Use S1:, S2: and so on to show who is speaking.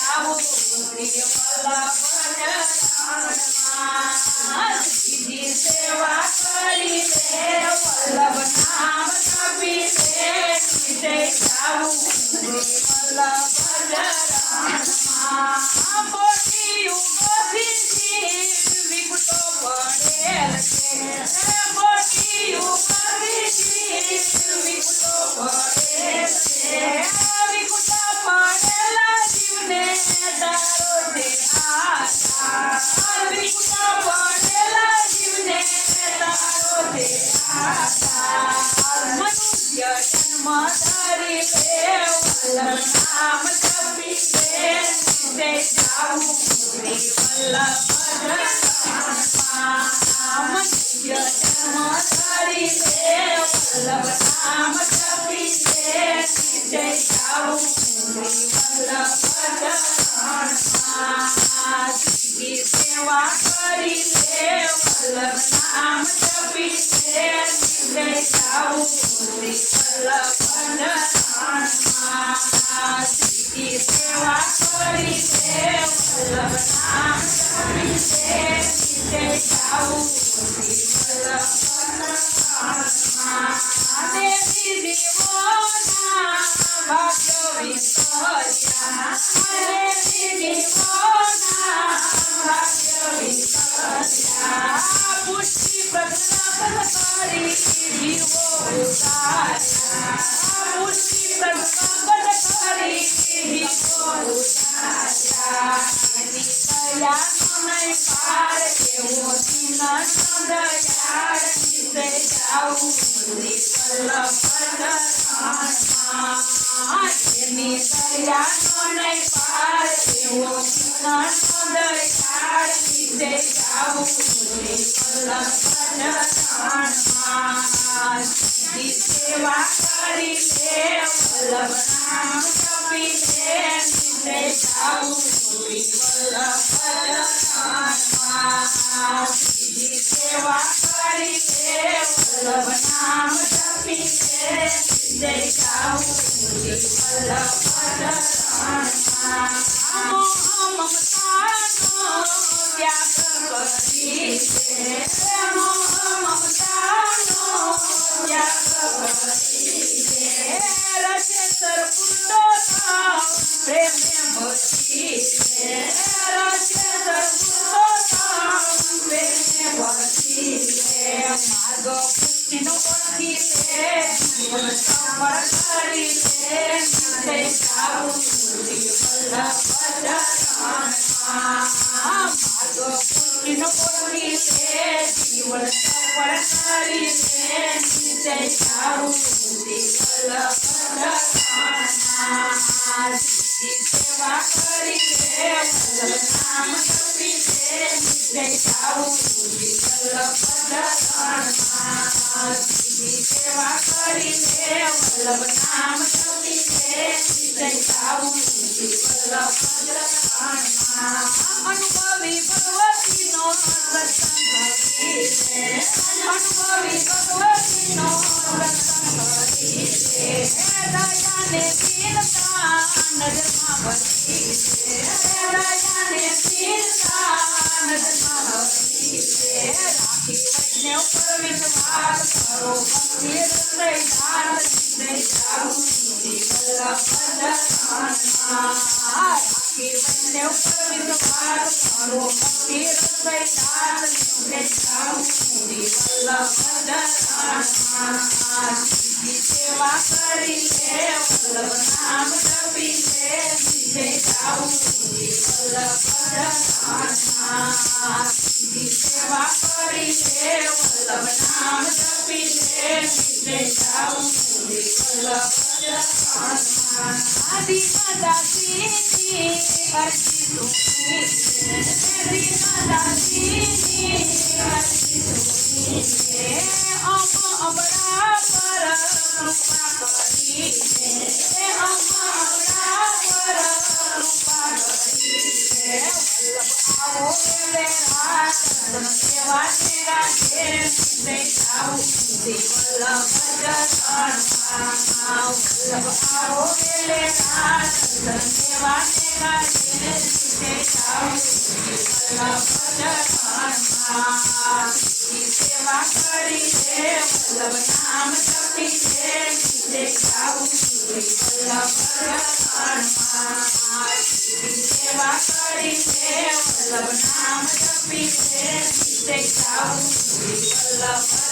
S1: જાવું વલ્લભ સીધી સેવા કરી લે વલ્લભ નામ જપી લે નીચે જાવું વલ્લભ ચરણમાં પોટી ઉપરથી વિકટો પડેલ છે પોટી ઉપરથી વિકટો પડેલ છે વિકટા પડેલા જીવને તારો છે આશા વિકટા પડેલા જીવને તારો છે આશા મનુષ્ય જન્મ ધરી લે વલ્લભ નામ જપી લે નીચે જાવું વલ્લભ ચરણમાં મનુષ્ય જન્મ ધરી લે વલ્લભ નામ જપી લે નીચે જાવું વલ્લભ ચરણમાં સીધી સેવા કરી લે વલ્લભ નામ જપી લે નીચે જાવું વલ્લભ ચરણમાં સીધી સેવા કરી લે વલ્લભ નામ જપી લે નીચે જાવું વલ્લભ ચરણમાં દેવી દેવોના ભાગ્ય વિસર્યા દેવી દેવોના ભાગ્ય વિસર્યા પુષ્ટિ પ્રજ્ઞાપન કરી જીવો ઉતાર્યા પુષ્ટિ પ્રજ્ઞાપન કરી જીવો ઉતાર્યા એની દયાનો નહીં પાર એવો દિન દયાળ નીચે જાવું વલ્લભ ચરણમાં એની દયાનો નહીં પાર એવો દિન દયાળ નીચે જાવું વલ્લભ ચરણમાં સીધી સેવા કરી લે વલ્લભ નામ જપી લે નીચે જાવું વલ્લભ ચરણમાં સીધી સેવા કરી લે વલ્લભ નામ જપી લે નીચે જાવું વલ્લભ ચરણમાં મમતાનો ત્યાગ કરી લે મમતાનો ત્યાગ કરી લે રસે સર્વપૂર્ણો પ્રેમે ભજી લે રસે સર્વપૂર્ણો પ્રેમે ભજી લે માર્ગ પુષ્ટિનો ઓળખી લે જીવન સફળ કરી લે નીચે જાવું વલ્લભ ચરણમાં માર્ગ પુષ્ટિનો ઓળખી લે જીવન સફળ કરી લે નીચે જાવું વલ્લભ ચરણમાં સીધી સેવા કરી લે વલ્લભ નામ જપી લે નીચે જાવું વલ્લભ ચરણમાં સીધી સેવા કરી લે વલ્લભ નામ જપી લે નીચે જાવું વલ્લભ ચરણમાં અનુભવી ભગવતીનો દર્શન કરી લે અનુભવી ભગવતીનો દર્શન કરી લે દયાને દીનતા નજરમાં ભરી લે દયાને દીનતા નજરમાં ભરી લે રાખી વૈષ્ણવ પર વિશ્વાસ કરો ભક્તિ હૃદયદાન નીચે જાવું વલ્લભ ચરણમાં રાખી વૈષ્ણવ પર વિશ્વાસ કરો ભક્તિ હૃદયદાન નીચે જાવું વલ્લભ ચરણમાં સીધી સેવા કરી લે વલ્લભ નામ જપી લે નીચે જાવું વલ્લભ ચરણમાં સીધી સેવા કરી લે વલ્લભ નામ જપી લે નીચે જાવું વલ્લભ ચરણમાં દીન દાસીની અરજી સુની દીન દાસીની અરજી સુની અમરા પર કૃપા કરી અમરા પર કૃપા કરી વલ્લભ આવો રે રાત સેવા તેરા જે નીચે જાવું વલ્લભ ચરણમાં વલ્લભ આવો રે રાત સેવા તેરા જે સેવા કરી રે વલ્લભ નામ જપી રે નીચે જાવું વલ્લભ રણમાં સેવા કરી રે વલ્લભ નામ જપી રે નીચે જાવું વલ્લભ